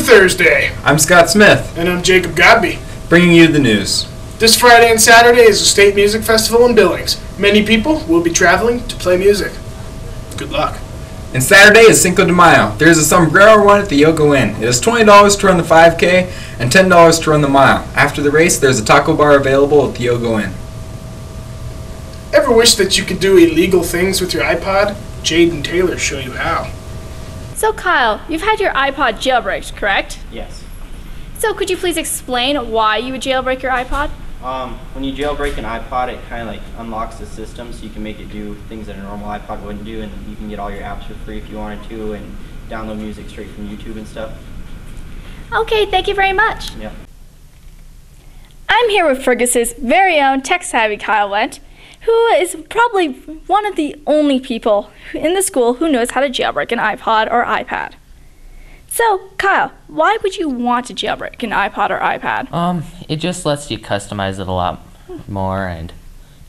Thursday. I'm Scott Smith. And I'm Jacob Godby. Bringing you the news. This Friday and Saturday is the State Music Festival in Billings. Many people will be traveling to play music. Good luck. And Saturday is Cinco de Mayo. There's a sombrero run at the Yogo Inn. It is $20 to run the 5K and $10 to run the mile. After the race, there's a taco bar available at the Yogo Inn. Ever wish that you could do illegal things with your iPod? Jade and Taylor show you how. So Kyle, you've had your iPod jailbreaked, correct? Yes. So could you please explain why you would jailbreak your iPod? When you jailbreak an iPod, it kind of like unlocks the system, so you can make it do things that a normal iPod wouldn't do, and you can get all your apps for free if you wanted to, and download music straight from YouTube and stuff. Okay, thank you very much. Yeah. I'm here with Fergus's very own tech-savvy Kyle Wendt, who is probably one of the only people in the school who knows how to jailbreak an iPod or iPad. So, Kyle, why would you want to jailbreak an iPod or iPad? It just lets you customize it a lot more, and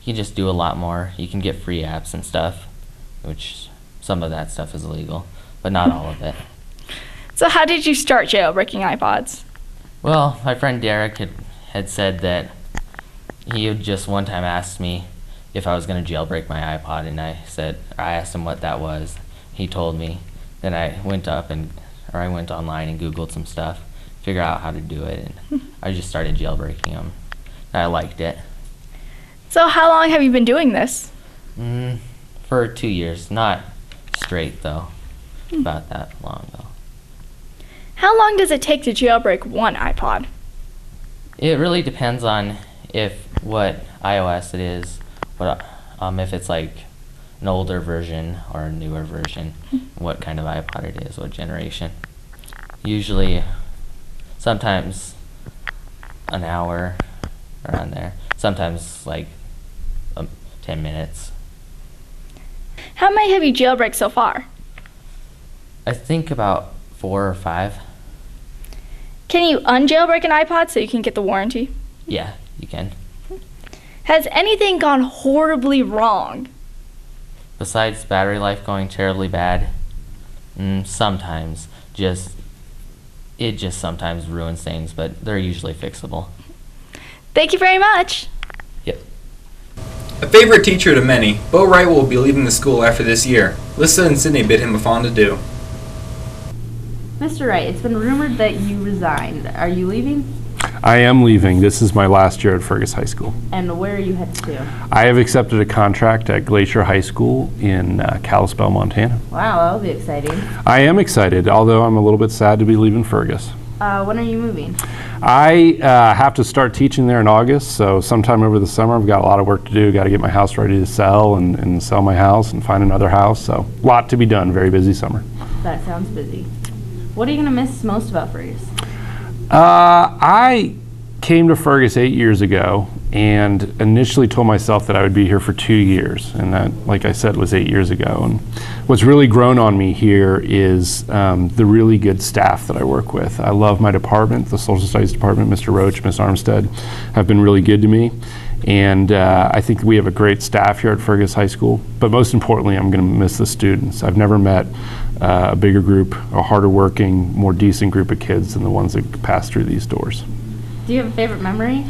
you just do a lot more. You can get free apps and stuff, which some of that stuff is illegal, but not all of it. So how did you start jailbreaking iPods? Well, my friend Derek had said that he had just one time asked me if I was going to jailbreak my iPod, and I asked him what that was. He told me. Then I went online and Googled some stuff, figure out how to do it, and I just started jailbreaking them. I liked it. So how long have you been doing this? For 2 years, not straight though, about that long though. How long does it take to jailbreak one iPod? It really depends on what iOS it is, if it's like an older version or a newer version, what kind of iPod it is, what generation. Usually, sometimes an hour around there, sometimes like 10 minutes. How many have you jailbreaked so far? I think about 4 or 5. Can you unjailbreak an iPod so you can get the warranty? Yeah, you can. Has anything gone horribly wrong? Besides battery life going terribly bad, sometimes it just sometimes ruins things, but they're usually fixable. Thank you very much. Yep. A favorite teacher to many, Bo Wright will be leaving the school after this year. Lissa and Sydney bid him a fond adieu. Mr. Wright, it's been rumored that you resigned. Are you leaving? I am leaving. This is my last year at Fergus High School. And where are you headed to? I have accepted a contract at Glacier High School in Kalispell, Montana. Wow, that'll be exciting. I am excited, although I'm a little bit sad to be leaving Fergus. When are you moving? I have to start teaching there in August, so sometime over the summer. I've got a lot of work to do. Got to get my house ready to sell and sell my house and find another house. So a lot to be done. Very busy summer. That sounds busy. What are you going to miss most about Fergus? I came to Fergus 8 years ago and initially told myself that I would be here for 2 years, and that, like I said, was 8 years ago. And what's really grown on me here is the really good staff that I work with. I love my department. The Social Studies department, Mr. Roach, Ms. Armstead, have been really good to me. And I think we have a great staff here at Fergus High School. But most importantly, I'm going to miss the students. I've never met a bigger group, a harder working, more decent group of kids than the ones that pass through these doors. Do you have a favorite memory?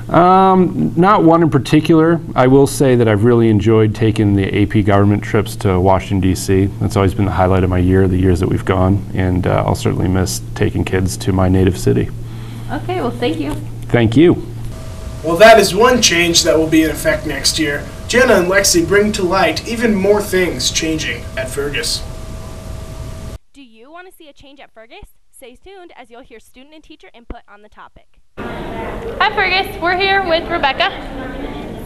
Not one in particular. I will say that I've really enjoyed taking the AP government trips to Washington, D.C. That's always been the highlight of my year, the years that we've gone. And I'll certainly miss taking kids to my native city. Okay, well, thank you. Thank you. Well, that is one change that will be in effect next year. Jenna and Lexi bring to light even more things changing at Fergus. Do you want to see a change at Fergus? Stay tuned as you'll hear student and teacher input on the topic. Hi Fergus, we're here with Rebecca.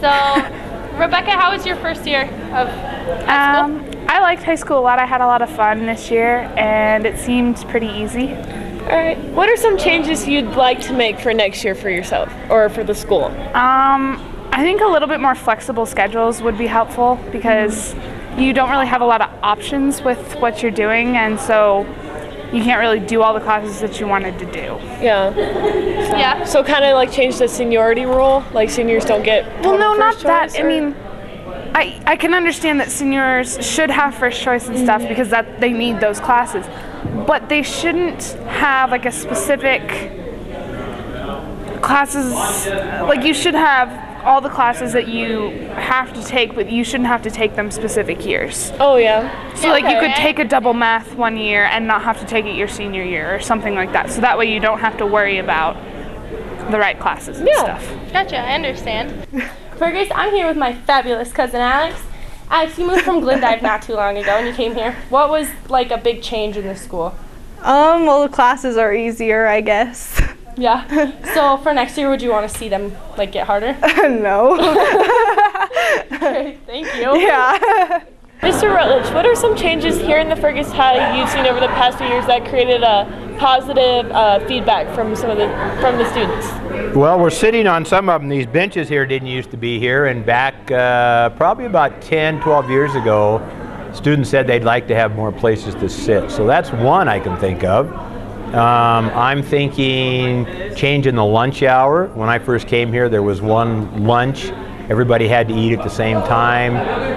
So, Rebecca, how was your first year of high school? I liked high school a lot. I had a lot of fun this year, and it seemed pretty easy. All right. What are some changes you'd like to make for next year for yourself or for the school? I think a little bit more flexible schedules would be helpful because you don't really have a lot of options with what you're doing, and so you can't really do all the classes that you wanted to do. Yeah. Yeah. So kind of like change the seniority rule, like seniors don't get. Well, no, not that. I mean, I can understand that seniors should have first choice and stuff because that they need those classes, but they shouldn't have like a specific classes. Like you should have all the classes that you have to take, but you shouldn't have to take them specific years. Oh yeah. So like you could take a double math one year and not have to take it your senior year or something like that. So that way you don't have to worry about the right classes and stuff. Gotcha, I understand. Fergus, I'm here with my fabulous cousin Alex. Alex, you moved from Glendive not too long ago and you came here. What was like a big change in the school? Well, the classes are easier, I guess. Yeah. So for next year, would you want to see them like get harder? No. Okay, thank you. Yeah. Mr. Rutledge, what are some changes here in the Fergus High you've seen over the past few years that created a positive feedback from from the students? Well, we're sitting on some of them. These benches here didn't used to be here, and back probably about 10, 12 years ago, students said they'd like to have more places to sit. So that's one I can think of. I'm thinking changing the lunch hour. When I first came here, there was one lunch. Everybody had to eat at the same time.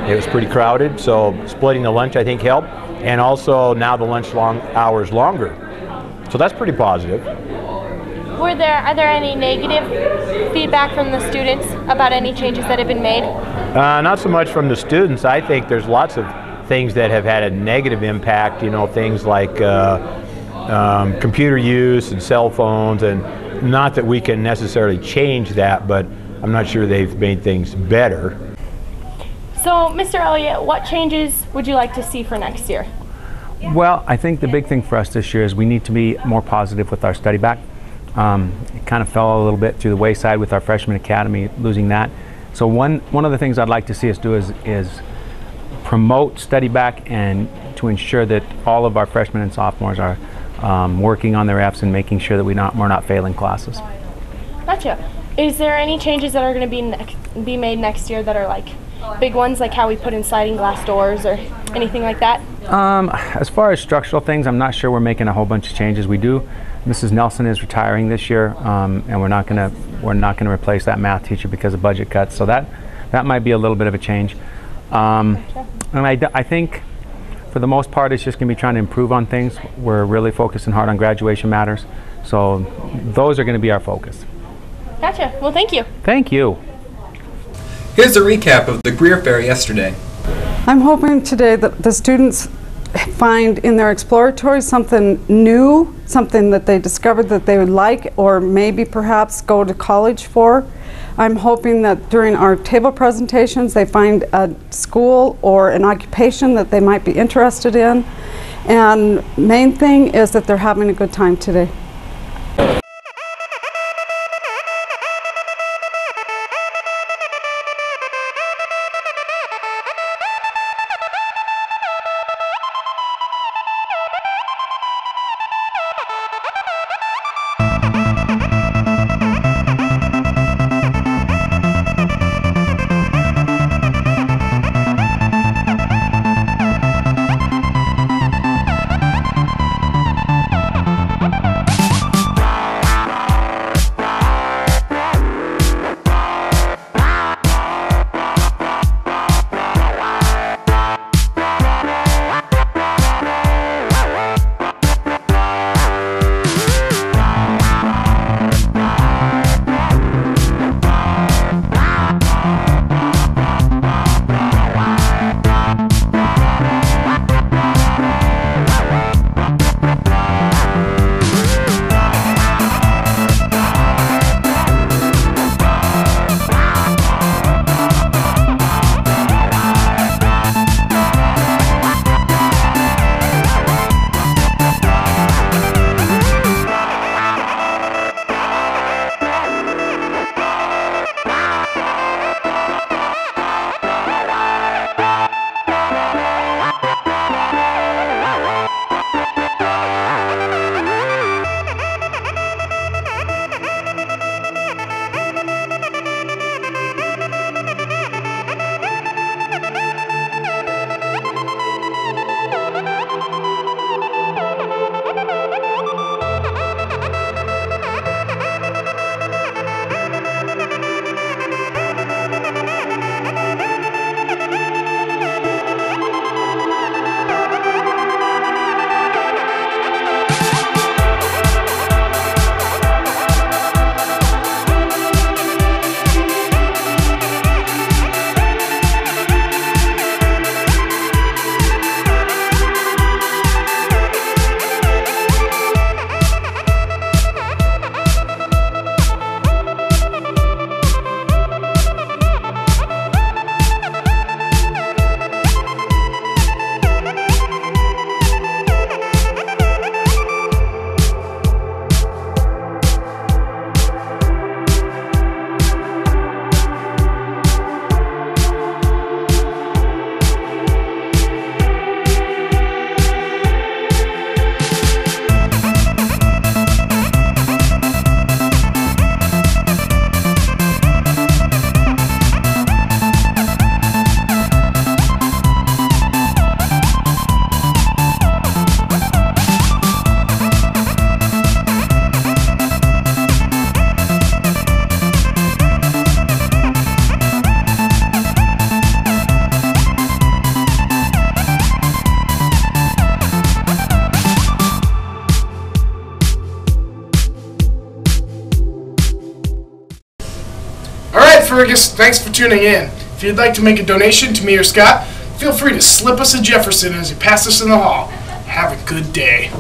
It was pretty crowded, so splitting the lunch I think helped. And also now the lunch hour is longer. So that's pretty positive. Are there any negative feedback from the students about any changes that have been made? Not so much from the students. I think there's lots of things that have had a negative impact, you know, things like computer use and cell phones, and not that we can necessarily change that, but I'm not sure they've made things better. So, Mr. Elliott, what changes would you like to see for next year? Well, I think the big thing for us this year is we need to be more positive with our study back. It kind of fell a little bit through the wayside with our freshman academy, losing that. So one of the things I'd like to see us do is promote study back and to ensure that all of our freshmen and sophomores are working on their Fs and making sure that we're not failing classes. Gotcha. Is there any changes that are going to be made next year that are like big ones, like how we put in sliding glass doors or anything like that? As far as structural things, I'm not sure we're making a whole bunch of changes. We do. Mrs. Nelson is retiring this year, and we're not going to replace that math teacher because of budget cuts. So that might be a little bit of a change. And I think for the most part, it's just going to be trying to improve on things. We're really focusing hard on graduation matters. So those are going to be our focus. Gotcha. Well, thank you. Thank you. Here's a recap of the career fair yesterday. I'm hoping today that the students find in their exploratory something new, something that they discovered that they would like or maybe perhaps go to college for. I'm hoping that during our table presentations they find a school or an occupation that they might be interested in. And main thing is that they're having a good time today. Fergus, thanks for tuning in. If you'd like to make a donation to me or Scott, feel free to slip us a Jefferson as you pass us in the hall. Have a good day.